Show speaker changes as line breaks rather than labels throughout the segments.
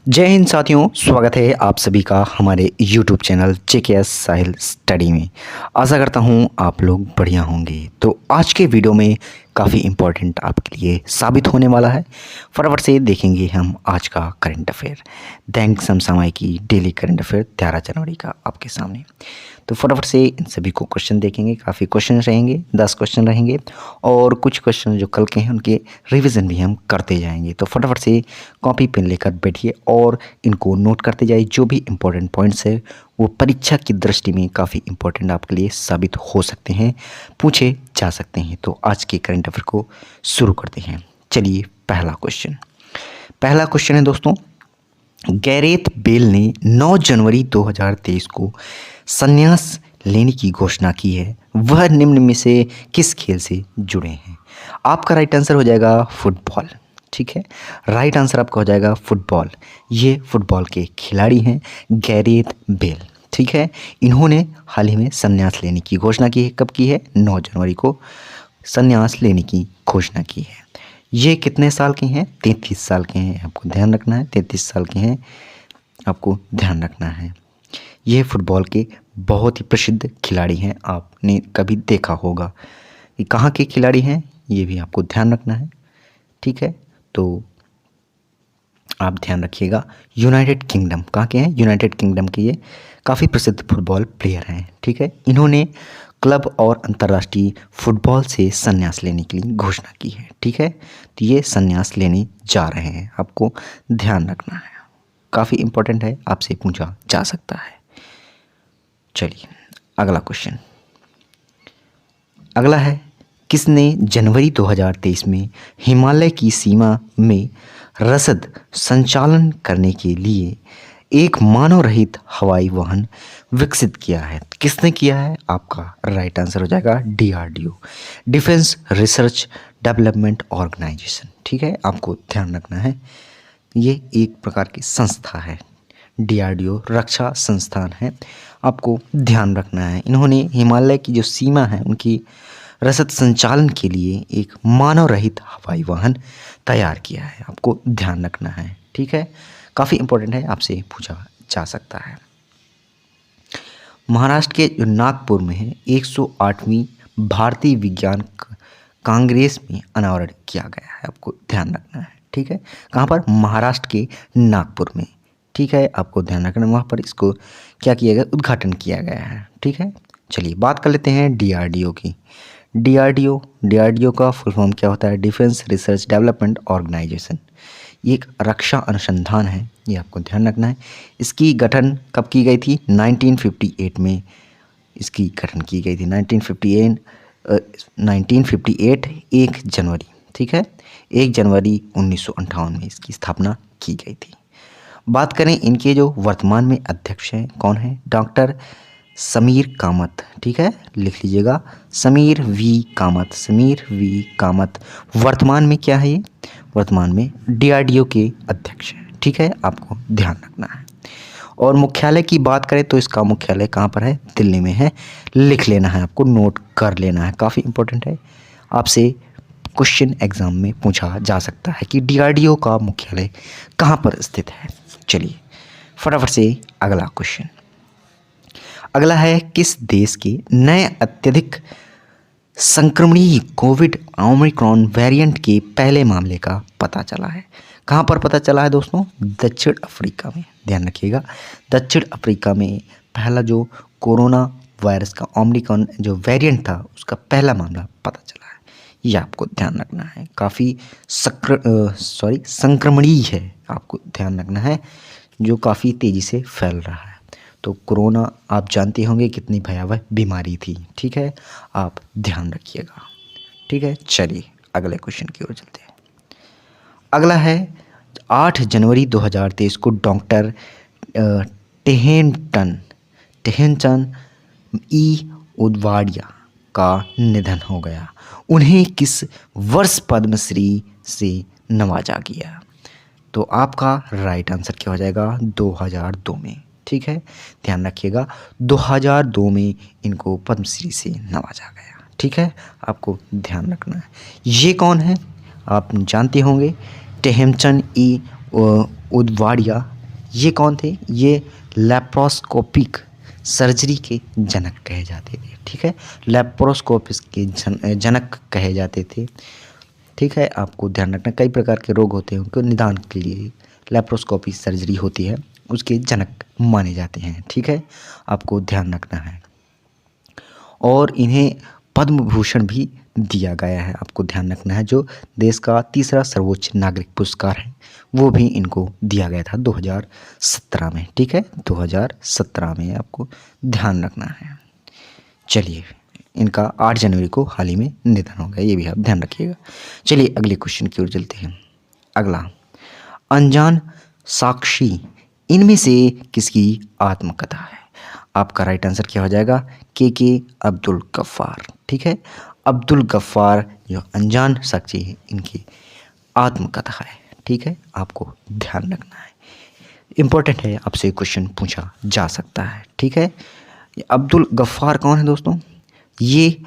जय हिंद साथियों, स्वागत है आप सभी का हमारे YouTube चैनल जेकेएस साहिल स्टडी में। आशा करता हूँ आप लोग बढ़िया होंगे। तो आज के वीडियो में काफ़ी इम्पोर्टेंट आपके लिए साबित होने वाला है। फटाफट से देखेंगे हम आज का करंट अफेयर, दैनिक समसामयिकी डेली करंट अफेयर 11 जनवरी का आपके सामने। तो फटाफट से इन सभी को क्वेश्चन देखेंगे। काफ़ी क्वेश्चन रहेंगे, 10 क्वेश्चन रहेंगे और कुछ क्वेश्चन जो कल के हैं उनके रिवीजन भी हम करते जाएंगे। तो फटाफट से कॉपी पेन लेकर बैठिए और इनको नोट करते जाइए। जो भी इम्पोर्टेंट पॉइंट्स है वो परीक्षा की दृष्टि में काफ़ी इम्पोर्टेंट आपके लिए साबित हो सकते हैं, पूछे जा सकते हैं। तो आज के करंट अफेयर को शुरू करते हैं। चलिए, पहला क्वेश्चन है दोस्तों, गैरेथ बेल ने 9 जनवरी 2023 को संन्यास लेने की घोषणा की है। वह निम्न में से किस खेल से जुड़े हैं? आपका राइट आंसर हो जाएगा फुटबॉल। ठीक है, राइट आंसर आपका हो जाएगा फुटबॉल। ये फुटबॉल के खिलाड़ी हैं गैरेथ बेल। ठीक है, इन्होंने हाल ही में संन्यास लेने की घोषणा की है। कब की है? 9 जनवरी को संन्यास लेने की घोषणा की है। ये कितने साल के हैं? 33 साल के हैं। आपको ध्यान रखना है, 33 साल के हैं, आपको ध्यान रखना है। ये फुटबॉल के बहुत ही प्रसिद्ध खिलाड़ी हैं। आपने कभी देखा होगा। ये कहाँ के खिलाड़ी हैं ये भी आपको ध्यान रखना है। ठीक है, तो आप ध्यान रखिएगा। यूनाइटेड किंगडम, कहाँ के हैं? यूनाइटेड किंगडम के ये काफ़ी प्रसिद्ध फुटबॉल प्लेयर हैं। ठीक है, इन्होंने क्लब और अंतर्राष्ट्रीय फुटबॉल से संन्यास लेने के लिए घोषणा की है। ठीक है, तो ये संन्यास लेने जा रहे हैं, आपको ध्यान रखना है। काफ़ी इम्पोर्टेंट है, आपसे पूछा जा सकता है। चलिए, अगला है, किसने जनवरी 2023 में हिमालय की सीमा में रसद संचालन करने के लिए एक मानव रहित हवाई वाहन विकसित किया है? किसने किया है? आपका राइट आंसर हो जाएगा DRDO, defence research development organisation. ठीक है, आपको ध्यान रखना है। ये एक प्रकार की संस्था है, डीआरडीओ रक्षा संस्थान है, आपको ध्यान रखना है। इन्होंने हिमालय की जो सीमा है उनकी रसद संचालन के लिए एक मानव रहित हवाई वाहन तैयार किया है, आपको ध्यान रखना है। ठीक है, काफ़ी इम्पोर्टेंट है, आपसे पूछा जा सकता है। महाराष्ट्र के जो नागपुर में है 108वीं भारतीय विज्ञान कांग्रेस में अनावरण किया गया है, आपको ध्यान रखना है। ठीक है, कहाँ पर? महाराष्ट्र के नागपुर में। ठीक है, आपको ध्यान रखना, वहाँ पर इसको क्या किया गया? उद्घाटन किया गया है। ठीक है, चलिए बात कर लेते हैं डीआरडीओ की। डीआरडीओ का फुल फॉर्म क्या होता है? Defence research development organisation. ये एक रक्षा अनुसंधान है, ये आपको ध्यान रखना है। इसकी गठन कब की गई थी? 1958 में इसकी गठन की गई थी। 1958 1 जनवरी। ठीक है, 1 जनवरी 1958 में इसकी स्थापना की गई थी। बात करें इनके जो वर्तमान में अध्यक्ष हैं, कौन है? डॉक्टर समीर कामत। ठीक है, लिख लीजिएगा, समीर वी कामत वर्तमान में क्या है? ये वर्तमान में डीआरडीओ के अध्यक्ष हैं। ठीक है, आपको ध्यान रखना है। और मुख्यालय की बात करें तो इसका मुख्यालय कहाँ पर है? दिल्ली में है, लिख लेना है, आपको नोट कर लेना है, काफ़ी इंपॉर्टेंट है। आपसे क्वेश्चन एग्जाम में पूछा जा सकता है कि डीआरडीओ का मुख्यालय कहाँ पर स्थित है। चलिए फटाफट से अगला है, किस देश के नए अत्यधिक संक्रमणीय कोविड ओमिक्रॉन वेरिएंट के पहले मामले का पता चला है? कहाँ पर पता चला है दोस्तों? दक्षिण अफ्रीका में। ध्यान रखिएगा, दक्षिण अफ्रीका में पहला जो कोरोना वायरस का ओमिक्रॉन जो वेरिएंट था उसका पहला मामला पता चला है। ये आपको ध्यान रखना है, काफ़ी संक्रमणीय है, आपको ध्यान रखना है, जो काफ़ी तेज़ी से फैल रहा है। तो कोरोना आप जानते होंगे कितनी भयावह बीमारी थी। ठीक है, आप ध्यान रखिएगा। ठीक है, चलिए अगले क्वेश्चन की ओर चलते हैं। अगला है, 8 जनवरी 2023 को डॉक्टर टेहनचंद ई उदवाड़िया का निधन हो गया। उन्हें किस वर्ष पद्मश्री से नवाजा गया? तो आपका राइट आंसर क्या हो जाएगा? 2002 में। ठीक है, ध्यान रखिएगा, 2002 में इनको पद्मश्री से नवाजा गया। ठीक है, आपको ध्यान रखना है। ये कौन है? आप जानते होंगे, टेहमचंद ई उदवाड़िया ये कौन थे? ये लैप्रोस्कोपिक सर्जरी के जनक कहे जाते थे। ठीक है, लैप्रोस्कोपिक के जनक कहे जाते थे। ठीक है, आपको ध्यान रखना, कई प्रकार के रोग होते हैं, उनको निदान के लिए लैप्रोस्कोपी सर्जरी होती है, उसके जनक माने जाते हैं। ठीक है, आपको ध्यान रखना है। और इन्हें पद्म भूषण भी दिया गया है, आपको ध्यान रखना है। जो देश का तीसरा सर्वोच्च नागरिक पुरस्कार है वो भी इनको दिया गया था 2017 में। ठीक है, 2017 में आपको ध्यान रखना है। चलिए, इनका 8 जनवरी को हाल ही में निधन हो गया, ये भी आप ध्यान रखिएगा। चलिए अगले क्वेश्चन की ओर चलते हैं। अगला, अनजान साक्षी इनमें से किसकी आत्मकथा है? आपका राइट आंसर क्या हो जाएगा? के अब्दुल गफ्फार। ठीक है, अब्दुल गफ्फार जो अनजान साक्षी है इनकी आत्मकथा है। ठीक है, आपको ध्यान रखना है, इम्पोर्टेंट है, आपसे क्वेश्चन पूछा जा सकता है। ठीक है, अब्दुल गफ्फार कौन है दोस्तों? ये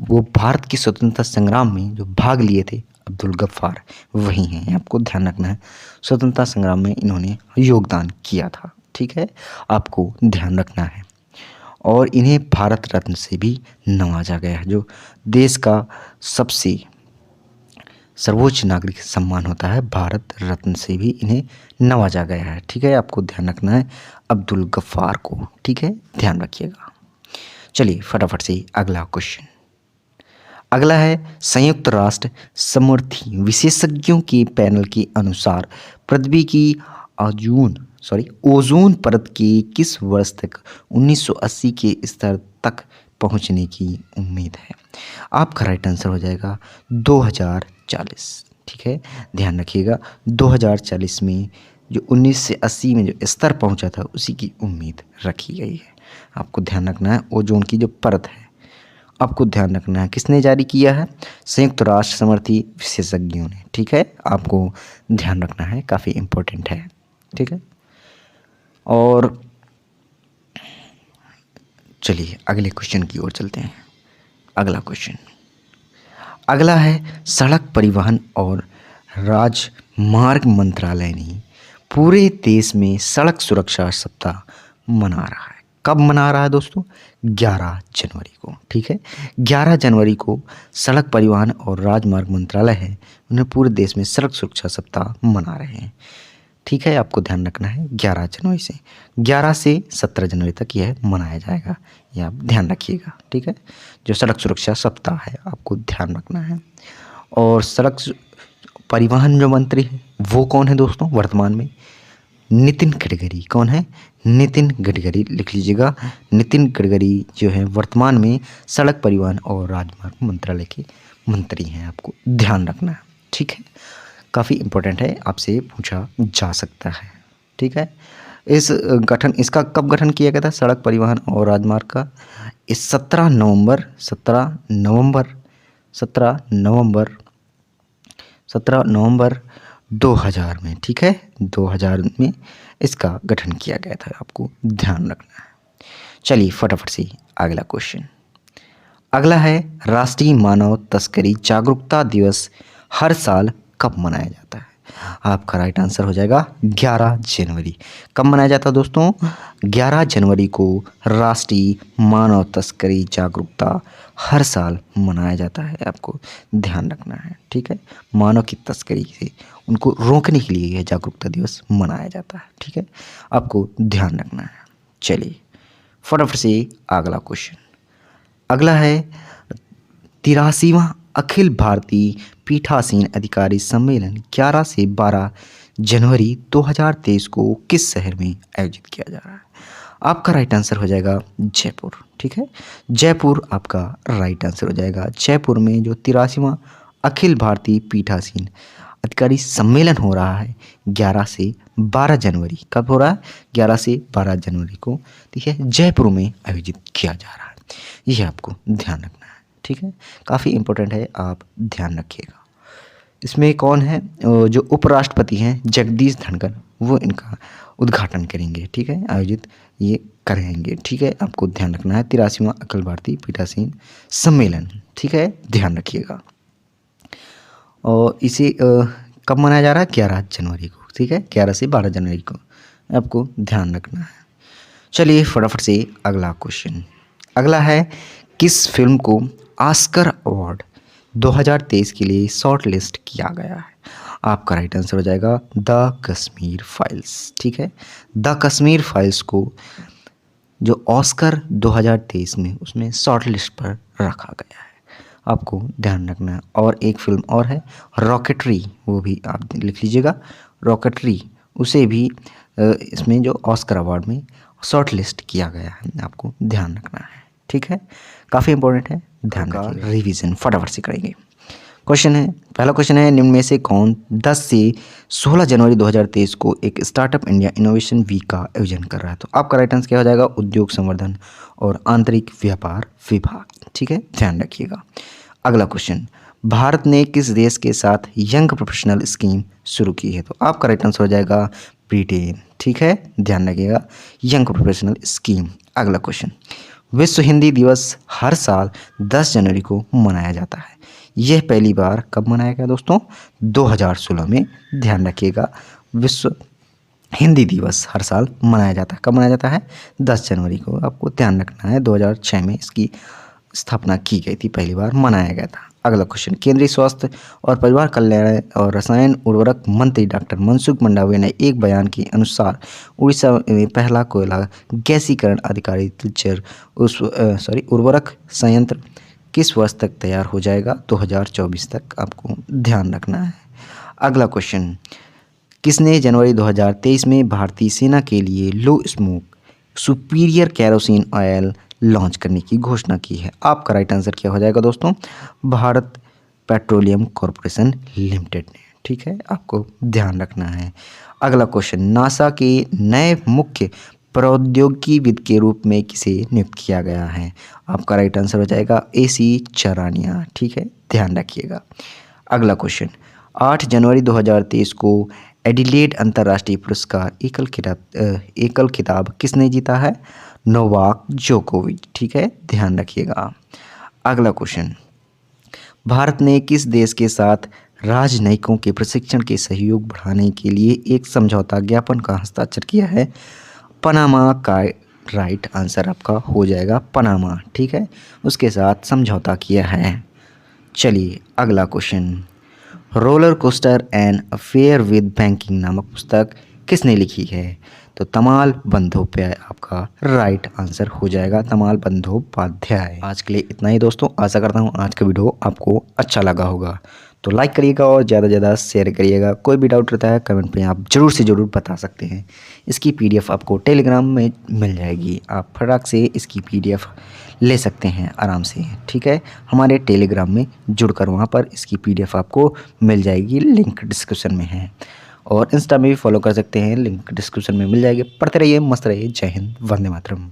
वो भारत की स्वतंत्रता संग्राम में जो भाग लिए थे अब्दुल गफ्फार, वही हैं, आपको ध्यान रखना है। स्वतंत्रता संग्राम में इन्होंने योगदान किया था। ठीक है, आपको ध्यान रखना है। और इन्हें भारत रत्न से भी नवाजा गया है, जो देश का सबसे सर्वोच्च नागरिक सम्मान होता है, भारत रत्न से भी इन्हें नवाजा गया है। ठीक है, आपको ध्यान रखना है अब्दुल गफ्फार को। ठीक है, ध्यान रखिएगा। चलिए फटाफट से अगला क्वेश्चन। अगला है, संयुक्त राष्ट्र समर्थी विशेषज्ञों के पैनल के अनुसार पृथ्वी की ओजोन परत के किस वर्ष तक 1980 के स्तर तक पहुंचने की उम्मीद है? आपका राइट आंसर हो जाएगा 2040। ठीक है, ध्यान रखिएगा, 2040 में जो 1980 में जो स्तर पहुंचा था उसी की उम्मीद रखी गई है। आपको ध्यान रखना है, ओजोन की जो परत है आपको ध्यान रखना है, किसने जारी किया है? संयुक्त राष्ट्र समर्थी विशेषज्ञों ने। ठीक है, आपको ध्यान रखना है, काफ़ी इम्पोर्टेंट है। ठीक है, और चलिए अगले क्वेश्चन की ओर चलते हैं। अगला क्वेश्चन, अगला है, सड़क परिवहन और राजमार्ग मंत्रालय ने पूरे देश में सड़क सुरक्षा सप्ताह मना रहा है। कब मना रहा है दोस्तों? 11 जनवरी को। ठीक है, 11 जनवरी को सड़क परिवहन और राजमार्ग मंत्रालय है, उन्हें पूरे देश में सड़क सुरक्षा सप्ताह मना रहे हैं। ठीक है, आपको ध्यान रखना है, 11 जनवरी से 11 से 17 जनवरी तक यह मनाया जाएगा, यह आप ध्यान रखिएगा। ठीक है, जो सड़क सुरक्षा सप्ताह है आपको ध्यान रखना है। और सड़क परिवहन जो मंत्री है वो कौन है दोस्तों वर्तमान में? नितिन गडकरी। कौन है? नितिन गडकरी, लिख लीजिएगा। नितिन गडकरी जो है वर्तमान में सड़क परिवहन और राजमार्ग मंत्रालय के मंत्री हैं, आपको ध्यान रखना है। ठीक है, काफ़ी इम्पोर्टेंट है, आपसे पूछा जा सकता है। ठीक है, इसका कब गठन किया गया था सड़क परिवहन और राजमार्ग का? इस 17 नवंबर 2000 में। ठीक है, 2000 में इसका गठन किया गया था, आपको ध्यान रखना है। चलिए फटाफट से अगला क्वेश्चन। अगला है, राष्ट्रीय मानव तस्करी जागरूकता दिवस हर साल कब मनाया जाता है? आपका राइट आंसर हो जाएगा 11 जनवरी। कब मनाया जाता है दोस्तों? 11 जनवरी को राष्ट्रीय मानव तस्करी जागरूकता हर साल मनाया जाता है, आपको ध्यान रखना है। ठीक है, मानव की तस्करी से उनको रोकने के लिए यह जागरूकता दिवस मनाया जाता है। ठीक है, आपको ध्यान रखना है। चलिए फटाफट से अगला क्वेश्चन। अगला है, 83वां अखिल भारतीय पीठासीन अधिकारी सम्मेलन 11 से 12 जनवरी 2023 को किस शहर में आयोजित किया जा रहा है? आपका राइट आंसर हो जाएगा जयपुर। ठीक है, जयपुर आपका राइट आंसर हो जाएगा। जयपुर में जो 83वां अखिल भारतीय पीठासीन अधिकारी सम्मेलन हो रहा है 11 से 12 जनवरी। कब हो रहा है? 11 से 12 जनवरी को, ठीक है, जयपुर में आयोजित किया जा रहा है, यह आपको ध्यान रखना है। ठीक है, काफ़ी इम्पोर्टेंट है, आप ध्यान रखिएगा। इसमें कौन है? जो उपराष्ट्रपति हैं जगदीश धनखड़, वो इनका उद्घाटन करेंगे। ठीक है, आयोजित ये करेंगे। ठीक है, आपको ध्यान रखना है, 83वां अखिल भारतीय पीठासीन सम्मेलन। ठीक है, ध्यान रखिएगा। और इसे कब मनाया जा रहा है? 11 जनवरी को। ठीक है, 11 से 12 जनवरी को आपको ध्यान रखना है। चलिए फटाफट से अगला क्वेश्चन। अगला है, किस फिल्म को ऑस्कर अवार्ड 2023 के लिए शॉर्ट लिस्ट किया गया है? आपका राइट आंसर हो जाएगा द कश्मीर फाइल्स। ठीक है, द कश्मीर फाइल्स को जो ऑस्कर 2023 में उसमें शॉर्ट लिस्ट पर रखा गया है, आपको ध्यान रखना है। और एक फिल्म और है रॉकेटरी, वो भी आप लिख लीजिएगा, रॉकेटरी, उसे भी इसमें जो ऑस्कर अवार्ड में शॉर्ट लिस्ट किया गया है, आपको ध्यान रखना है। ठीक है, काफ़ी इंपॉर्टेंट है, ध्यान रखिए। रिवीजन फटाफट से करेंगे। क्वेश्चन है, पहला क्वेश्चन है, निम्न में से कौन 10 से 16 जनवरी 2023 को एक स्टार्टअप इंडिया इनोवेशन वीक का आयोजन कर रहा है? तो आपका राइट आंसर क्या हो जाएगा? उद्योग संवर्धन और आंतरिक व्यापार विभाग। ठीक है, ध्यान रखिएगा। अगला क्वेश्चन, भारत ने किस देश के साथ यंग प्रोफेशनल स्कीम शुरू की है? तो आपका राइट आंसर हो जाएगा ब्रिटेन। ठीक है, ध्यान रखिएगा, यंग प्रोफेशनल स्कीम। अगला क्वेश्चन, विश्व हिंदी दिवस हर साल 10 जनवरी को मनाया जाता है, यह पहली बार कब मनाया गया दोस्तों? 2016 में। ध्यान रखिएगा, विश्व हिंदी दिवस हर साल मनाया जाता है। कब मनाया जाता है? 10 जनवरी को। आपको ध्यान रखना है, 2006 में इसकी स्थापना की गई थी, पहली बार मनाया गया था। अगला क्वेश्चन, केंद्रीय स्वास्थ्य और परिवार कल्याण और रसायन उर्वरक मंत्री डॉक्टर मनसुख मंडाविया ने एक बयान के अनुसार उड़ीसा में पहला कोयला गैसीकरण आधारित उर्वरक संयंत्र किस वर्ष तक तैयार हो जाएगा? 2024 तक, आपको ध्यान रखना है। अगला क्वेश्चन, किसने जनवरी 2023 में भारतीय सेना के लिए low smoke superior kerosene oil launch करने की घोषणा की है? आपका राइट आंसर क्या हो जाएगा दोस्तों? भारत पेट्रोलियम कॉरपोरेशन लिमिटेड ने। ठीक है, आपको ध्यान रखना है। अगला क्वेश्चन, नासा के नए मुख्य प्रौद्योगिकीविद के रूप में किसे नियुक्त किया गया है? आपका राइट आंसर हो जाएगा AC चरानिया। ठीक है, ध्यान रखिएगा। अगला क्वेश्चन, 8 जनवरी 2023 को एडिलेड अंतर्राष्ट्रीय पुरस्कार एकल खिताब किसने जीता है? नोवाक जोकोविच। ठीक है, ध्यान रखिएगा। अगला क्वेश्चन, भारत ने किस देश के साथ राजनयिकों के प्रशिक्षण के सहयोग बढ़ाने के लिए एक समझौता ज्ञापन का हस्ताक्षर किया है? पनामा का राइट आंसर आपका हो जाएगा पनामा। ठीक है, उसके साथ समझौता किया है। चलिए अगला question, roller coaster an affair with banking नामक पुस्तक किसने लिखी है? तो तमाल बंदोपाध्याय आपका राइट आंसर हो जाएगा, तमाल बंदोपाध्याय। आज के लिए इतना ही दोस्तों, आशा करता हूँ आज का वीडियो आपको अच्छा लगा होगा, तो लाइक करिएगा और ज़्यादा से ज़्यादा शेयर करिएगा। कोई भी डाउट रहता है कमेंट पे आप ज़रूर से ज़रूर बता सकते हैं। इसकी PDF आपको टेलीग्राम में मिल जाएगी, आप फटाक से इसकी PDF ले सकते हैं आराम से। ठीक है, हमारे टेलीग्राम में जुड़कर वहाँ पर इसकी PDF आपको मिल जाएगी, लिंक डिस्क्रिप्शन में है। और इंस्टा में भी फॉलो कर सकते हैं, लिंक डिस्क्रिप्शन में मिल जाएगी। पढ़ते रहिए, मस्त रहिए। जय हिंद, वंदे मातरम।